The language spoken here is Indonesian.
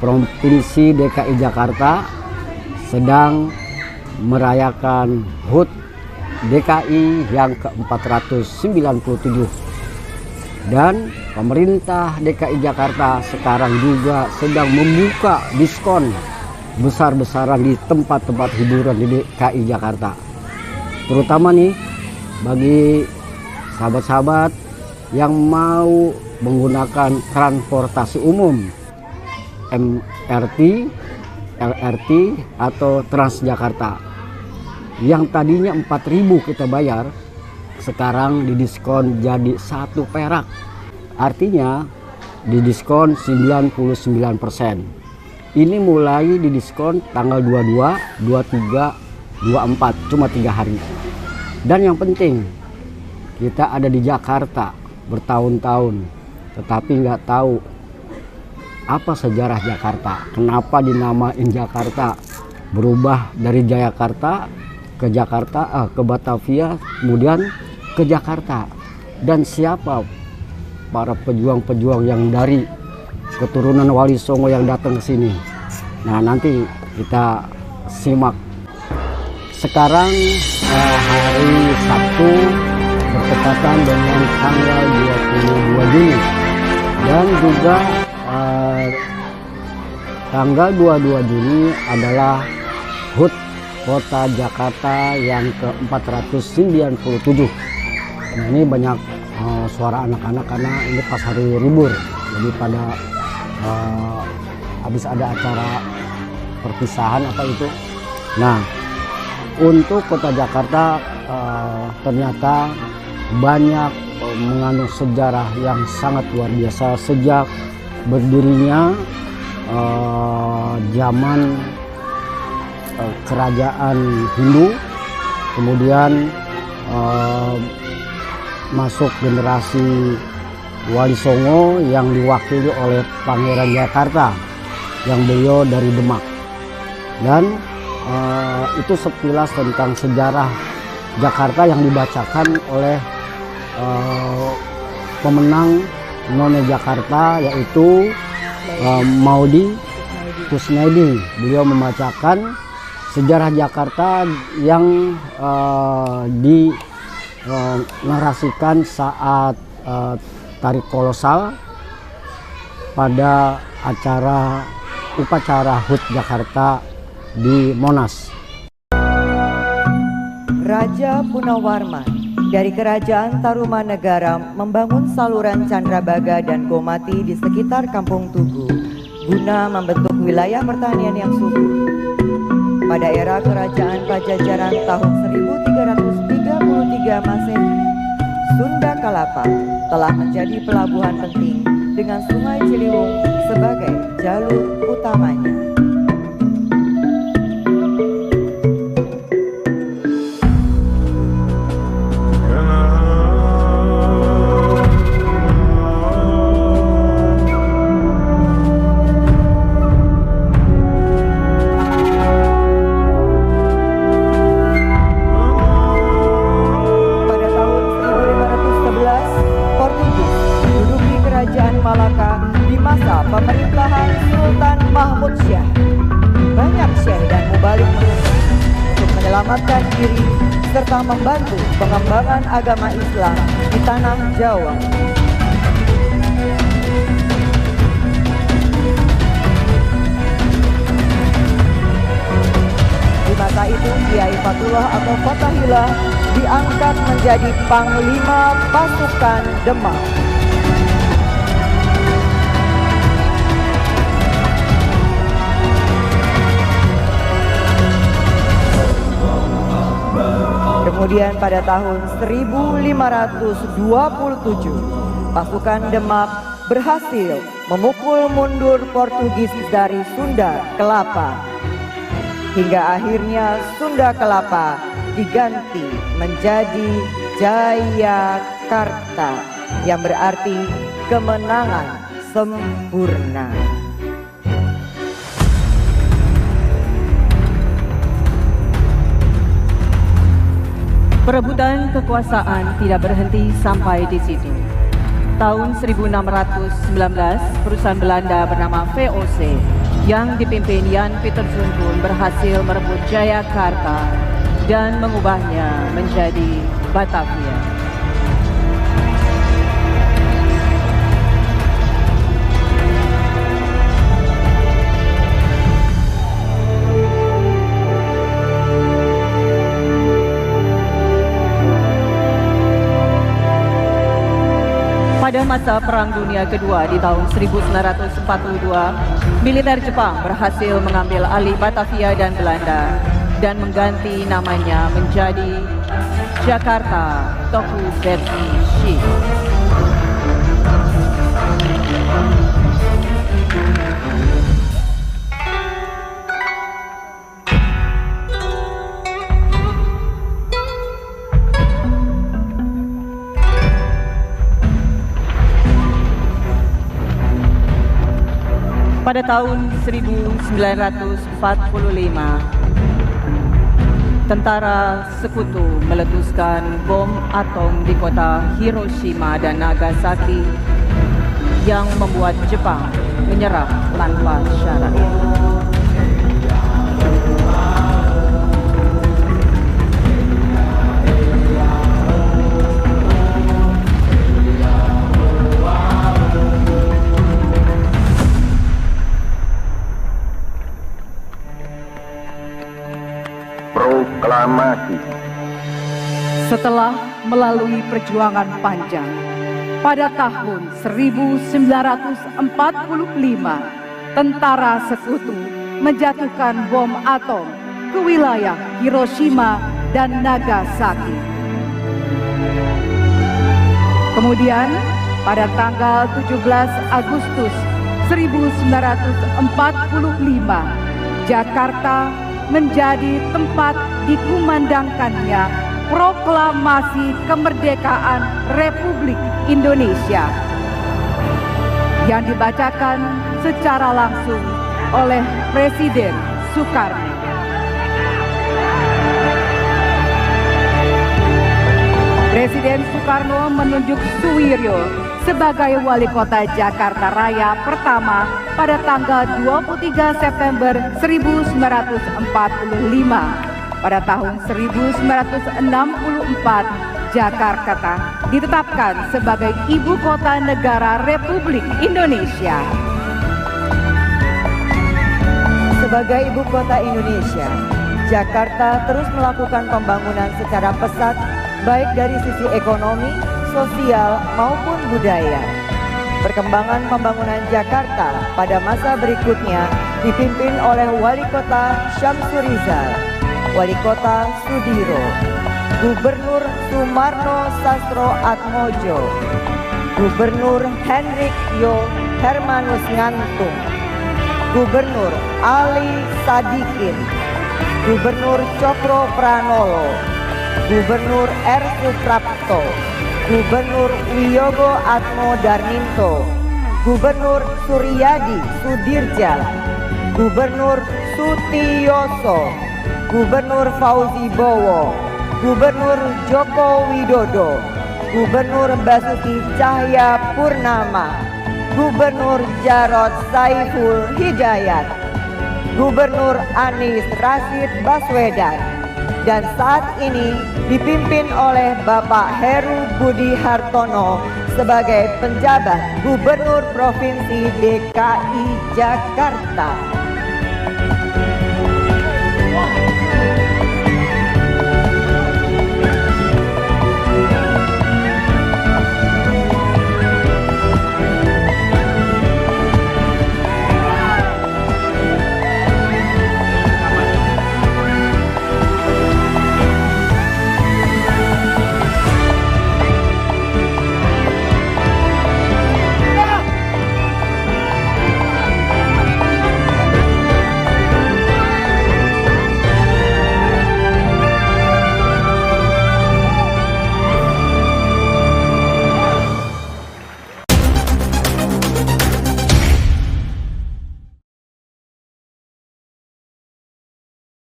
Provinsi DKI Jakarta sedang merayakan HUT DKI yang ke-497, dan pemerintah DKI Jakarta sekarang juga sedang membuka diskon besar-besaran di tempat-tempat hiburan di DKI Jakarta, terutama nih bagi sahabat-sahabat yang mau menggunakan transportasi umum MRT, LRT atau Transjakarta. Yang tadinya 4.000 kita bayar, sekarang didiskon jadi 1 perak. Artinya didiskon 99%. Ini mulai didiskon tanggal 22, 23, 24, cuma 3 hari. Dan yang penting, kita ada di Jakarta bertahun-tahun, tetapi nggak tahu apa sejarah Jakarta. Kenapa dinamain Jakarta? Berubah dari Jayakarta ke Jakarta, ke Batavia, kemudian ke Jakarta. Dan siapa para pejuang-pejuang yang dari keturunan Wali Songo yang datang ke sini? Nah, nanti kita simak. Sekarang hari Sabtu bertepatan dengan tanggal 22 Juni, dan juga tanggal 22 Juni adalah HUT Kota Jakarta yang ke-497. Nah, ini banyak suara anak-anak karena ini pas hari libur, jadi pada habis ada acara perpisahan apa itu. Nah, untuk Kota Jakarta ternyata banyak mengandung sejarah yang sangat luar biasa sejak berdirinya zaman kerajaan Hindu, kemudian masuk generasi Wali Songo yang diwakili oleh Pangeran Jakarta yang beliau dari Demak. Dan itu sekilas tentang sejarah Jakarta yang dibacakan oleh pemenang None Jakarta, yaitu Maudy Kusnedi. Beliau membacakan sejarah Jakarta yang dinarasikan saat tarik kolosal pada upacara HUT Jakarta di Monas. Raja Punawarman dari Kerajaan Tarumanegara membangun saluran Candrabaga dan Gomati di sekitar Kampung Tugu guna membentuk wilayah pertanian yang subur. Pada era Kerajaan Pajajaran tahun 1333 Masehi, Sunda Kelapa telah menjadi pelabuhan penting dengan Sungai Ciliwung sebagai jalur utamanya. Pemerintahan Sultan Mahmud Syah, banyak syekh dan mubalik menuntut untuk menyelamatkan diri serta membantu pengembangan agama Islam di tanah Jawa. Di masa itu Kiai Fatullah atau Fatahillah diangkat menjadi Panglima Pasukan Demak. Kemudian pada tahun 1527, pasukan Demak berhasil memukul mundur Portugis dari Sunda Kelapa. Hingga akhirnya Sunda Kelapa diganti menjadi Jayakarta, yang berarti kemenangan sempurna. Perebutan kekuasaan tidak berhenti sampai di situ. Tahun 1619, perusahaan Belanda bernama VOC yang dipimpin Jan Pieterszoon pun berhasil merebut Jayakarta dan mengubahnya menjadi Batavia. Pada masa Perang Dunia Kedua di tahun 1942, militer Jepang berhasil mengambil alih Batavia dan Belanda dan mengganti namanya menjadi Jakarta Tokuzetsu. Pada tahun 1945, tentara sekutu meletuskan bom atom di kota Hiroshima dan Nagasaki yang membuat Jepang menyerah tanpa syarat. Proklamasi. Setelah melalui perjuangan panjang, pada tahun 1945, tentara sekutu menjatuhkan bom atom ke wilayah Hiroshima dan Nagasaki. Kemudian, pada tanggal 17 Agustus 1945, Jakarta menjadi tempat dikumandangkannya Proklamasi Kemerdekaan Republik Indonesia yang dibacakan secara langsung oleh Presiden Soekarno. Presiden Soekarno menunjuk Suwiryo sebagai Wali Kota Jakarta Raya pertama pada tanggal 23 September 1945. Pada tahun 1964, Jakarta ditetapkan sebagai Ibu Kota Negara Republik Indonesia. Sebagai Ibu Kota Indonesia, Jakarta terus melakukan pembangunan secara pesat baik dari sisi ekonomi, sosial maupun budaya. Perkembangan pembangunan Jakarta pada masa berikutnya dipimpin oleh Wali Kota Syamsur Rizal, Wali Kota Sudiro, Gubernur Sumarno Sastro Atmojo, Gubernur Hendrik Yo Hermanus Ngantung, Gubernur Ali Sadikin, Gubernur Cokro Pranolo, Gubernur R. Suprapto, Gubernur Wiyogo Atmo Darminto, Gubernur Suryadi Sudirja, Gubernur Sutiyoso, Gubernur Fauzi Bowo, Gubernur Joko Widodo, Gubernur Basuki Cahaya Purnama, Gubernur Jarod Saiful Hidayat, Gubernur Anies Rashid Baswedan, dan saat ini dipimpin oleh Bapak Heru Budi Hartono sebagai penjabat Gubernur Provinsi DKI Jakarta.